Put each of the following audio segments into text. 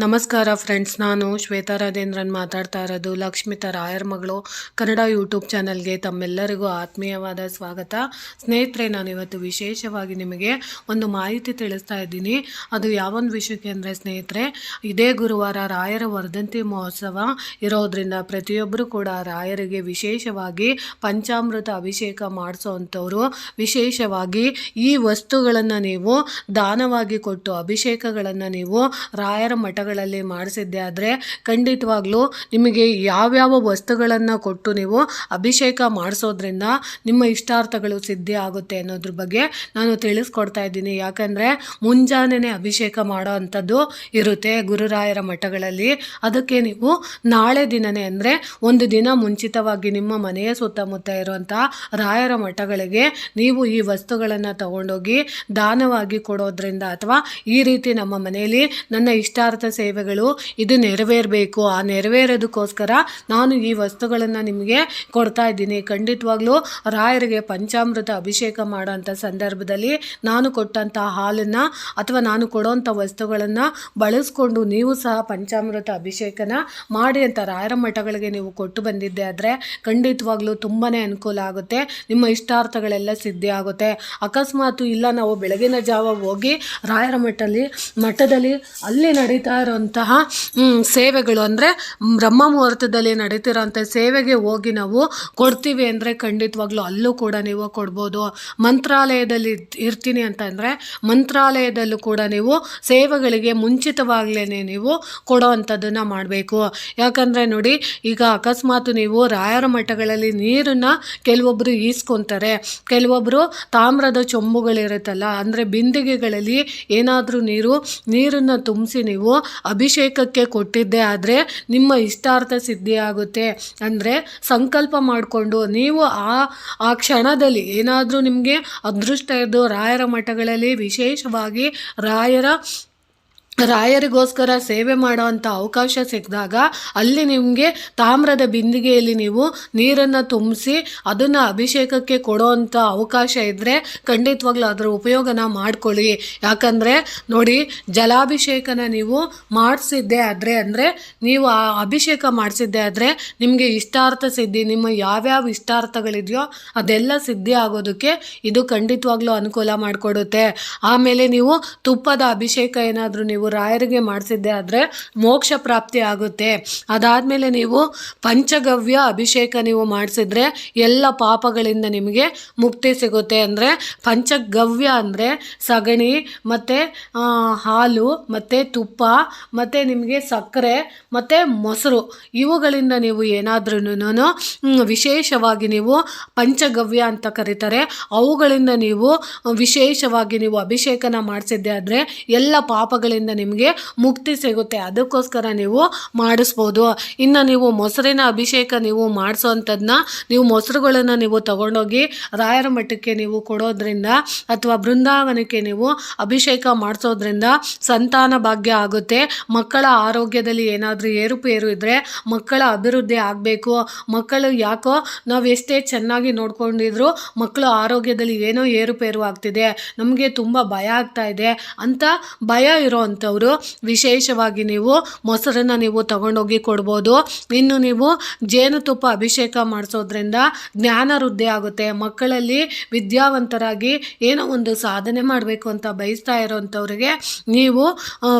ನಮಸ್ಕಾರ ಫ್ರೆಂಡ್ಸ್, ನಾನು ಶ್ವೇತಾ ರಾಜೇಂದ್ರನ್ ಮಾತಾಡ್ತಾ ಇರೋದು. ಲಕ್ಷ್ಮಿತಾ ರಾಯರ್ ಮಗಳು ಕನ್ನಡ ಯೂಟ್ಯೂಬ್ ಚಾನಲ್ಗೆ ತಮ್ಮೆಲ್ಲರಿಗೂ ಆತ್ಮೀಯವಾದ ಸ್ವಾಗತ. ಸ್ನೇಹಿತರೆ, ನಾನಿವತ್ತು ವಿಶೇಷವಾಗಿ ನಿಮಗೆ ಒಂದು ಮಾಹಿತಿ ತಿಳಿಸ್ತಾ ಇದ್ದೀನಿ. ಅದು ಯಾವೊಂದು ವಿಷಯಕ್ಕೆ ಅಂದರೆ ಸ್ನೇಹಿತರೆ, ಇದೇ ಗುರುವಾರ ರಾಯರ ವರ್ಧಂತಿ ಮಹೋತ್ಸವ ಇರೋದ್ರಿಂದ ಪ್ರತಿಯೊಬ್ಬರು ಕೂಡ ರಾಯರಿಗೆ ವಿಶೇಷವಾಗಿ ಪಂಚಾಮೃತ ಅಭಿಷೇಕ ಮಾಡಿಸೋವಂಥವ್ರು. ವಿಶೇಷವಾಗಿ ಈ ವಸ್ತುಗಳನ್ನು ನೀವು ದಾನವಾಗಿ ಕೊಟ್ಟು ಅಭಿಷೇಕಗಳನ್ನು ನೀವು ರಾಯರ ಮಠಗಳಲ್ಲಿ ಮಾಡಿಸಿದ್ದೆ ಆದರೆ ಖಂಡಿತವಾಗ್ಲೂ ನಿಮಗೆ ಯಾವ್ಯಾವ ವಸ್ತುಗಳನ್ನು ಕೊಟ್ಟು ನೀವು ಅಭಿಷೇಕ ಮಾಡಿಸೋದ್ರಿಂದ ನಿಮ್ಮ ಇಷ್ಟಾರ್ಥಗಳು ಸಿದ್ಧಿ ಆಗುತ್ತೆ ಅನ್ನೋದ್ರ ಬಗ್ಗೆ ನಾನು ತಿಳಿಸ್ಕೊಡ್ತಾ ಇದ್ದೀನಿ. ಯಾಕಂದರೆ ಮುಂಜಾನೆ ಅಭಿಷೇಕ ಮಾಡೋ ಅಂಥದ್ದು ಇರುತ್ತೆ ಗುರುರಾಯರ ಮಠಗಳಲ್ಲಿ. ಅದಕ್ಕೆ ನೀವು ನಾಳೆ ದಿನವೇ ಅಂದರೆ ಒಂದು ದಿನ ಮುಂಚಿತವಾಗಿ ನಿಮ್ಮ ಮನೆಯ ಸುತ್ತಮುತ್ತ ಇರುವಂಥ ರಾಯರ ಮಠಗಳಿಗೆ ನೀವು ಈ ವಸ್ತುಗಳನ್ನು ತಗೊಂಡೋಗಿ ದಾನವಾಗಿ ಕೊಡೋದ್ರಿಂದ, ಅಥವಾ ಈ ರೀತಿ ನಮ್ಮ ಮನೆಯಲ್ಲಿ ನನ್ನ ಇಷ್ಟಾರ್ಥ ಸೇವೆಗಳು ಇದು ನೆರವೇರಬೇಕು, ಆ ನೆರವೇರೋದಕ್ಕೋಸ್ಕರ ನಾನು ಈ ವಸ್ತುಗಳನ್ನು ನಿಮಗೆ ಕೊಡ್ತಾ ಇದ್ದೀನಿ. ಖಂಡಿತವಾಗ್ಲೂ ರಾಯರಿಗೆ ಪಂಚಾಮೃತ ಅಭಿಷೇಕ ಮಾಡೋಂಥ ಸಂದರ್ಭದಲ್ಲಿ ನಾನು ಕೊಟ್ಟಂಥ ಹಾಲನ್ನು ಅಥವಾ ನಾನು ಕೊಡೋಂಥ ವಸ್ತುಗಳನ್ನು ಬಳಸ್ಕೊಂಡು ನೀವು ಸಹ ಪಂಚಾಮೃತ ಅಭಿಷೇಕನ ಮಾಡಿ ಅಂತ ರಾಯರ ಮಠಗಳಿಗೆ ನೀವು ಕೊಟ್ಟು ಬಂದಿದ್ದೆ ಆದರೆ ಖಂಡಿತವಾಗ್ಲೂ ತುಂಬಾ ಅನುಕೂಲ ಆಗುತ್ತೆ, ನಿಮ್ಮ ಇಷ್ಟಾರ್ಥಗಳೆಲ್ಲ ಸಿದ್ಧಿ ಆಗುತ್ತೆ. ಅಕಸ್ಮಾತ್ ಇಲ್ಲ ನಾವು ಬೆಳಗಿನ ಜಾವ ಹೋಗಿ ರಾಯರ ಮಠದಲ್ಲಿ ಅಲ್ಲಿ ನಡೀತಾ ಇರೋಂತಹ ಸೇವೆಗಳು ಅಂದರೆ ಬ್ರಹ್ಮ ಮುಹೂರ್ತದಲ್ಲಿ ನಡೀತಿರೋಂಥ ಸೇವೆಗೆ ಹೋಗಿ ನಾವು ಕೊಡ್ತೀವಿ ಅಂದರೆ ಖಂಡಿತವಾಗ್ಲೂ ಅಲ್ಲೂ ಕೂಡ ನೀವು ಕೊಡ್ಬೋದು. ಮಂತ್ರಾಲಯದಲ್ಲಿ ಇರ್ತೀನಿ ಅಂತ ಅಂದರೆ ಮಂತ್ರಾಲಯದಲ್ಲೂ ಕೂಡ ನೀವು ಸೇವೆಗಳಿಗೆ ಮುಂಚಿತವಾಗಲೇ ನೀವು ಕೊಡೋ ಅಂಥದ್ದನ್ನು ಮಾಡಬೇಕು. ಯಾಕಂದರೆ ನೋಡಿ, ಈಗ ಅಕಸ್ಮಾತ್ ನೀವು ರಾಯರ ಮಠಗಳಲ್ಲಿ ನೀರನ್ನು ಕೆಲವೊಬ್ಬರು ಈಸ್ಕೊತಾರೆ, ಕೆಲವೊಬ್ಬರು ತಾಮ್ರದ ಚೊಂಬುಗಳಿರುತ್ತಲ್ಲ ಅಂದರೆ ಬಿಂದಿಗೆಗಳಲ್ಲಿ ಏನಾದರೂ ನೀರನ್ನು ತುಂಬಿಸಿ ನೀವು ಅಭಿಷೇಕಕ್ಕೆ ಕೊಟ್ಟಿದ್ದೆ ಆದರೆ ನಿಮ್ಮ ಇಷ್ಟಾರ್ಥ ಸಿದ್ಧಿ ಆಗುತ್ತೆ. ಅಂದರೆ ಸಂಕಲ್ಪ ಮಾಡಿಕೊಂಡು ನೀವು ಆ ಕ್ಷಣದಲ್ಲಿ ಏನಾದರೂ ನಿಮಗೆ ಅದೃಷ್ಟ ಇದ್ದು ರಾಯರ ಮಠಗಳಲ್ಲಿ ವಿಶೇಷವಾಗಿ ರಾಯರಿಗೋಸ್ಕರ ಸೇವೆ ಮಾಡೋ ಅಂಥ ಅವಕಾಶ ಸಿಕ್ಕಿದಾಗ ಅಲ್ಲಿ ನಿಮಗೆ ತಾಮ್ರದ ಬಿಂದಿಗೆಯಲ್ಲಿ ನೀವು ನೀರನ್ನು ತುಂಬಿಸಿ ಅದನ್ನು ಅಭಿಷೇಕಕ್ಕೆ ಕೊಡೋ ಅಂಥ ಅವಕಾಶ ಇದ್ದರೆ ಖಂಡಿತವಾಗ್ಲೂ ಅದರ ಉಪಯೋಗನ ಮಾಡ್ಕೊಳ್ಳಿ. ಯಾಕಂದರೆ ನೋಡಿ, ಜಲಾಭಿಷೇಕನ ನೀವು ಮಾಡಿಸಿದ್ದೆ ಆದರೆ ಅಂದರೆ ನೀವು ಆ ಅಭಿಷೇಕ ಮಾಡಿಸಿದ್ದೆ ಆದರೆ ನಿಮಗೆ ಇಷ್ಟಾರ್ಥ ಸಿದ್ಧಿ, ನಿಮ್ಮ ಯಾವ್ಯಾವ ಇಷ್ಟಾರ್ಥಗಳಿದೆಯೋ ಅದೆಲ್ಲ ಸಿದ್ಧಿ ಆಗೋದಕ್ಕೆ ಇದು ಖಂಡಿತವಾಗ್ಲೂ ಅನುಕೂಲ ಮಾಡಿಕೊಡುತ್ತೆ. ಆಮೇಲೆ ನೀವು ತುಪ್ಪದ ಅಭಿಷೇಕ ಏನಾದರೂ ನೀವು ರಾಯರಿಗೆ ಮಾಡಿಸಿದ್ದೆ ಆದರೆ ಮೋಕ್ಷ ಪ್ರಾಪ್ತಿ ಆಗುತ್ತೆ. ಅದಾದಮೇಲೆ ನೀವು ಪಂಚಗವ್ಯ ಅಭಿಷೇಕ ನೀವು ಮಾಡಿಸಿದ್ರೆ ಎಲ್ಲ ಪಾಪಗಳಿಂದ ನಿಮಗೆ ಮುಕ್ತಿ ಸಿಗುತ್ತೆ. ಅಂದರೆ ಪಂಚಗವ್ಯ ಅಂದರೆ ಸಗಣಿ ಮತ್ತು ಹಾಲು ಮತ್ತು ತುಪ್ಪ ಮತ್ತು ನಿಮಗೆ ಸಕ್ಕರೆ ಮತ್ತು ಮೊಸರು, ಇವುಗಳಿಂದ ನೀವು ಏನಾದ್ರೂ ವಿಶೇಷವಾಗಿ ನೀವು ಪಂಚಗವ್ಯ ಅಂತ ಕರೀತಾರೆ, ಅವುಗಳಿಂದ ನೀವು ವಿಶೇಷವಾಗಿ ನೀವು ಅಭಿಷೇಕನ ಮಾಡಿಸಿದ್ದೆ ಆದರೆ ಎಲ್ಲ ಪಾಪಗಳಿಂದ ನಿಮಗೆ ಮುಕ್ತಿ ಸಿಗುತ್ತೆ. ಅದಕ್ಕೋಸ್ಕರ ನೀವು ಮಾಡಿಸ್ಬೋದು. ಇನ್ನು ನೀವು ಮೊಸರಿನ ಅಭಿಷೇಕ ನೀವು ಮಾಡಿಸೋವಂಥದ್ದನ್ನ ನೀವು ಮೊಸರುಗಳನ್ನು ನೀವು ತಗೊಂಡೋಗಿ ರಾಯರ ಮಠಕ್ಕೆ ನೀವು ಕೊಡೋದ್ರಿಂದ ಅಥವಾ ಬೃಂದಾವನಕ್ಕೆ ನೀವು ಅಭಿಷೇಕ ಮಾಡಿಸೋದ್ರಿಂದ ಸಂತಾನ ಭಾಗ್ಯ ಆಗುತ್ತೆ. ಮಕ್ಕಳ ಆರೋಗ್ಯದಲ್ಲಿ ಏನಾದರೂ ಏರುಪೇರು ಇದ್ದರೆ ಮಕ್ಕಳ ಅಭಿವೃದ್ಧಿ ಆಗಬೇಕು, ಮಕ್ಕಳು ಯಾಕೋ ನಾವು ಎಷ್ಟೇ ಚೆನ್ನಾಗಿ ನೋಡ್ಕೊಂಡಿದ್ರು ಮಕ್ಕಳು ಆರೋಗ್ಯದಲ್ಲಿ ಏನೋ ಏರುಪೇರು ಆಗ್ತಿದೆ, ನಮಗೆ ತುಂಬ ಭಯ ಆಗ್ತಾ ಇದೆ ಅಂತ ಭಯ ಇರೋ ಅಂಥವ್ರು ವಿಶೇಷವಾಗಿ ನೀವು ಮೊಸರನ್ನು ನೀವು ತಗೊಂಡೋಗಿ ಕೊಡ್ಬೋದು. ಇನ್ನು ನೀವು ಜೇನುತುಪ್ಪ ಅಭಿಷೇಕ ಮಾಡಿಸೋದ್ರಿಂದ ಜ್ಞಾನ ವೃದ್ಧಿ ಆಗುತ್ತೆ. ಮಕ್ಕಳಲ್ಲಿ ವಿದ್ಯಾವಂತರಾಗಿ ಏನೋ ಒಂದು ಸಾಧನೆ ಮಾಡಬೇಕು ಅಂತ ಬಯಸ್ತಾ ಇರೋವಂಥವ್ರಿಗೆ ನೀವು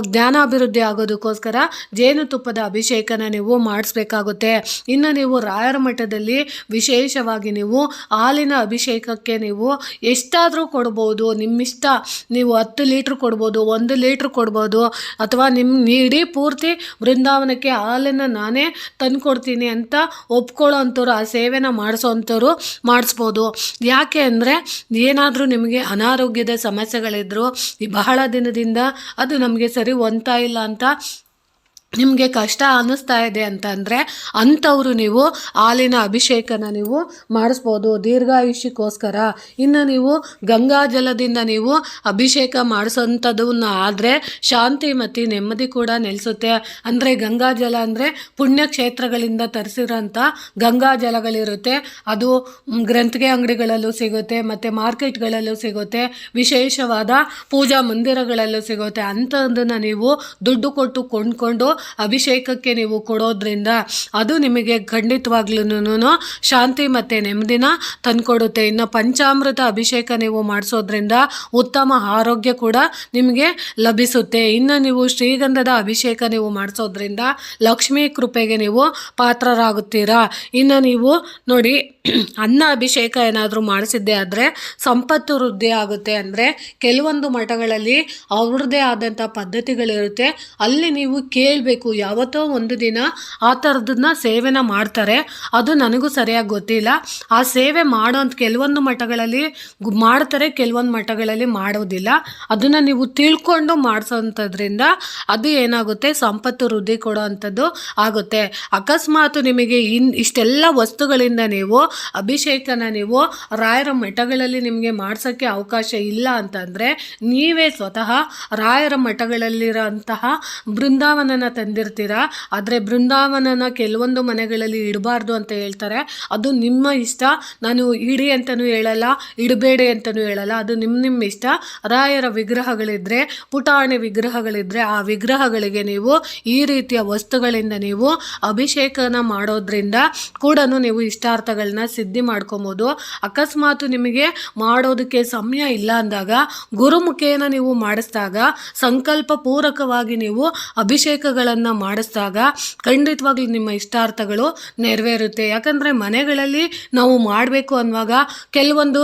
ಜ್ಞಾನಾಭಿವೃದ್ಧಿ ಆಗೋದಕ್ಕೋಸ್ಕರ ಜೇನುತುಪ್ಪದ ಅಭಿಷೇಕನ ನೀವು ಮಾಡಿಸ್ಬೇಕಾಗುತ್ತೆ. ಇನ್ನು ನೀವು ರಾಯರ ಮಠದಲ್ಲಿ ವಿಶೇಷವಾಗಿ ನೀವು ಹಾಲಿನ ಅಭಿಷೇಕಕ್ಕೆ ನೀವು ಎಷ್ಟಾದರೂ ಕೊಡ್ಬೋದು, ನಿಮ್ಮಿಷ್ಟ. ನೀವು 10 ಲೀಟ್ರ್ ಕೊಡ್ಬೋದು, 1 ಲೀಟ್ರ್ ಕೊಡ್ಬೋದು, ಮಾಡ್ಬೋದು, ಅಥವಾ ಇಡೀ ಪೂರ್ತಿ ಬೃಂದಾವನಕ್ಕೆ ಹಾಲನ್ನು ನಾನೇ ತಂದುಕೊಡ್ತೀನಿ ಅಂತ ಒಪ್ಕೊಳ್ಳೋ ಅಂಥವ್ರು, ಆ ಸೇವೆನ ಮಾಡಿಸೋವಂಥವ್ರು ಮಾಡಿಸ್ಬೋದು. ಯಾಕೆ ಅಂದರೆ ಏನಾದರೂ ನಿಮಗೆ ಅನಾರೋಗ್ಯದ ಸಮಸ್ಯೆಗಳಿದ್ದರೂ ಬಹಳ ದಿನದಿಂದ ಅದು ನಮಗೆ ಸರಿ ಹೊಂದ್ತಾ ಇಲ್ಲ ಅಂತ ನಿಮಗೆ ಕಷ್ಟ ಅನ್ನಿಸ್ತಾ ಇದೆ ಅಂತಂದರೆ ಅಂಥವರು ನೀವು ಹಾಲಿನ ಅಭಿಷೇಕನ ನೀವು ಮಾಡಿಸ್ಬೋದು ದೀರ್ಘಾಯುಷ್ಯಕ್ಕೋಸ್ಕರ. ಇನ್ನು ನೀವು ಗಂಗಾ ಜಲದಿಂದ ನೀವು ಅಭಿಷೇಕ ಮಾಡಿಸೋಂಥದ್ದನ್ನ ಆದರೆ ಶಾಂತಿ ಮತ್ತು ನೆಮ್ಮದಿ ಕೂಡ ನೆಲೆಸುತ್ತೆ. ಅಂದರೆ ಗಂಗಾ ಜಲ ಅಂದರೆ ಪುಣ್ಯಕ್ಷೇತ್ರಗಳಿಂದ ತರಿಸಿರೋಂಥ ಗಂಗಾ ಜಲಗಳಿರುತ್ತೆ. ಅದು ಗ್ರಂಥಿಗೆ ಅಂಗಡಿಗಳಲ್ಲೂ ಸಿಗುತ್ತೆ, ಮತ್ತು ಮಾರ್ಕೆಟ್ಗಳಲ್ಲೂ ಸಿಗುತ್ತೆ, ವಿಶೇಷವಾದ ಪೂಜಾ ಮಂದಿರಗಳಲ್ಲೂ ಸಿಗುತ್ತೆ. ಅಂಥದ್ದನ್ನು ನೀವು ದುಡ್ಡು ಕೊಟ್ಟು ಕೊಂಡ್ಕೊಂಡು ಅಭಿಷೇಕಕ್ಕೆ ನೀವು ಕೊಡೋದ್ರಿಂದ ಅದು ನಿಮಗೆ ಖಂಡಿತವಾಗ್ಲೂ ಶಾಂತಿ ಮತ್ತು ನೆಮ್ಮದಿನ ತಂದುಕೊಡುತ್ತೆ. ಇನ್ನು ಪಂಚಾಮೃತ ಅಭಿಷೇಕ ನೀವು ಮಾಡಿಸೋದ್ರಿಂದ ಉತ್ತಮ ಆರೋಗ್ಯ ಕೂಡ ನಿಮಗೆ ಲಭಿಸುತ್ತೆ. ಇನ್ನು ನೀವು ಶ್ರೀಗಂಧದ ಅಭಿಷೇಕ ನೀವು ಮಾಡಿಸೋದ್ರಿಂದ ಲಕ್ಷ್ಮೀ ಕೃಪೆಗೆ ನೀವು ಪಾತ್ರರಾಗುತ್ತೀರಾ. ಇನ್ನು ನೀವು ನೋಡಿ, ಅನ್ನ ಅಭಿಷೇಕ ಏನಾದರೂ ಮಾಡಿಸಿದ್ದೆ ಆದರೆ ಸಂಪತ್ತು ವೃದ್ಧಿ ಆಗುತ್ತೆ. ಅಂದರೆ ಕೆಲವೊಂದು ಮಠಗಳಲ್ಲಿ ಅವ್ರದ್ದೇ ಆದಂಥ ಪದ್ಧತಿಗಳಿರುತ್ತೆ, ಅಲ್ಲಿ ನೀವು ಕೇಳಬೇಕು. ಯಾವತ್ತೋ ಒಂದು ದಿನ ಆ ಥರದನ್ನ ಸೇವೆನ ಮಾಡ್ತಾರೆ, ಅದು ನನಗೂ ಸರಿಯಾಗಿ ಗೊತ್ತಿಲ್ಲ. ಆ ಸೇವೆ ಮಾಡೋಂಥ ಕೆಲವೊಂದು ಮಠಗಳಲ್ಲಿ ಮಾಡ್ತಾರೆ, ಕೆಲವೊಂದು ಮಠಗಳಲ್ಲಿ ಮಾಡೋದಿಲ್ಲ. ಅದನ್ನು ನೀವು ತಿಳ್ಕೊಂಡು ಮಾಡಿಸೋಂಥದ್ರಿಂದ ಅದು ಏನಾಗುತ್ತೆ, ಸಂಪತ್ತು ವೃದ್ಧಿ ಕೊಡೋ ಅಂಥದ್ದು ಆಗುತ್ತೆ. ಅಕಸ್ಮಾತ್ ನಿಮಗೆ ಇಷ್ಟೆಲ್ಲ ವಸ್ತುಗಳಿಂದ ನೀವು ಅಭಿಷೇಕನ ನೀವು ರಾಯರ ಮಠಗಳಲ್ಲಿ ನಿಮಗೆ ಮಾಡ್ಸೋಕ್ಕೆ ಅವಕಾಶ ಇಲ್ಲ ಅಂತಂದರೆ ನೀವೇ ಸ್ವತಃ ರಾಯರ ಮಠಗಳಲ್ಲಿರೋಂತಹ ಬೃಂದಾವನನ ತಂದಿರ್ತೀರ. ಆದರೆ ಬೃಂದಾವನನ ಕೆಲವೊಂದು ಮನೆಗಳಲ್ಲಿ ಇಡಬಾರ್ದು ಅಂತ ಹೇಳ್ತಾರೆ. ಅದು ನಿಮ್ಮ ಇಷ್ಟ. ನಾನು ಇಡಿ ಅಂತಲೂ ಹೇಳಲ್ಲ, ಇಡಬೇಡಿ ಅಂತಲೂ ಹೇಳಲ್ಲ, ಅದು ನಿಮ್ಮ ಇಷ್ಟ. ರಾಯರ ವಿಗ್ರಹಗಳಿದ್ದರೆ, ಪುಟಾಣಿ ವಿಗ್ರಹಗಳಿದ್ದರೆ ಆ ವಿಗ್ರಹಗಳಿಗೆ ನೀವು ಈ ರೀತಿಯ ವಸ್ತುಗಳಿಂದ ನೀವು ಅಭಿಷೇಕನ ಮಾಡೋದ್ರಿಂದ ಕೂಡ ನೀವು ಇಷ್ಟಾರ್ಥಗಳನ್ನ ಸಿದ್ಧಿ ಮಾಡ್ಕೊಬೋದು. ಅಕಸ್ಮಾತ್ ನಿಮಗೆ ಮಾಡೋದಕ್ಕೆ ಸಮಯ ಇಲ್ಲ ಅಂದಾಗ ಗುರುಮುಖೇನ ನೀವು ಮಾಡಿಸಿದಾಗ, ಸಂಕಲ್ಪ ಪೂರ್ವಕವಾಗಿ ನೀವು ಅಭಿಷೇಕಗಳನ್ನು ಮಾಡಿಸಿದಾಗ ಖಂಡಿತವಾಗ್ಲೂ ನಿಮ್ಮ ಇಷ್ಟಾರ್ಥಗಳು ನೆರವೇರುತ್ತೆ. ಯಾಕಂದರೆ ಮನೆಗಳಲ್ಲಿ ನಾವು ಮಾಡಬೇಕು ಅನ್ನುವಾಗ ಕೆಲವೊಂದು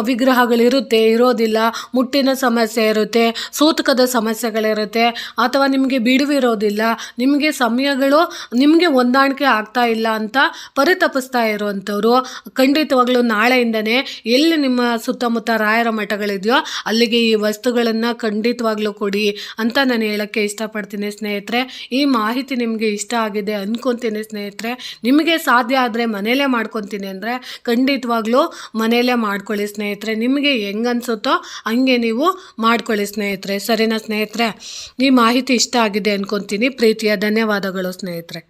ವಿಗ್ರಹಗಳಿರುತ್ತೆ, ಇರೋದಿಲ್ಲ, ಮುಟ್ಟಿನ ಸಮಸ್ಯೆ ಇರುತ್ತೆ, ಸೂತಕದ ಸಮಸ್ಯೆಗಳಿರುತ್ತೆ, ಅಥವಾ ನಿಮಗೆ ಬಿಡುವಿರೋದಿಲ್ಲ, ನಿಮಗೆ ಸಮಯಗಳು ನಿಮಗೆ ಹೊಂದಾಣಿಕೆ ಆಗ್ತಾ ಇಲ್ಲ ಅಂತ ಪರಿತಪಿಸ್ತಾ ಇರುವಂಥವ್ರು ಖಂಡಿತವಾಗ್ಲೂ ನಾಳೆಯಿಂದನೇ ಎಲ್ಲಿ ನಿಮ್ಮ ಸುತ್ತಮುತ್ತ ರಾಯರ ಮಠಗಳಿದೆಯೋ ಅಲ್ಲಿಗೆ ಈ ವಸ್ತುಗಳನ್ನು ಖಂಡಿತವಾಗ್ಲೂ ಕೊಡಿ ಅಂತ ನಾನು ಹೇಳೋಕ್ಕೆ ಇಷ್ಟಪಡ್ತೀನಿ ಸ್ನೇಹಿತರೆ. ಈ ಮಾಹಿತಿ ನಿಮಗೆ ಇಷ್ಟ ಆಗಿದೆ ಅಂದ್ಕೊತೀನಿ ಸ್ನೇಹಿತರೆ. ನಿಮಗೆ ಸಾಧ್ಯ ಆದರೆ ಮನೆಯಲ್ಲೇ ಮಾಡ್ಕೊತೀನಿ ಅಂದರೆ ಖಂಡಿತವಾಗ್ಲೂ ಮನೆಯಲ್ಲೇ ಮಾಡ್ಕೊಳ್ಳಿ ಸ್ನೇಹಿತರೆ. ನಿಮಗೆ ಹೆಂಗೆ ಅನಿಸುತ್ತೋ ಹಂಗೆ ನೀವು ಮಾಡ್ಕೊಳ್ಳಿ ಸ್ನೇಹಿತರೆ. ಸರಿನಾ ಸ್ನೇಹಿತರೆ? ಈ ಮಾಹಿತಿ ಇಷ್ಟ ಆಗಿದೆ ಅಂದ್ಕೊತೀನಿ. ಪ್ರೀತಿಯ ಧನ್ಯವಾದಗಳು ಸ್ನೇಹಿತರೆ.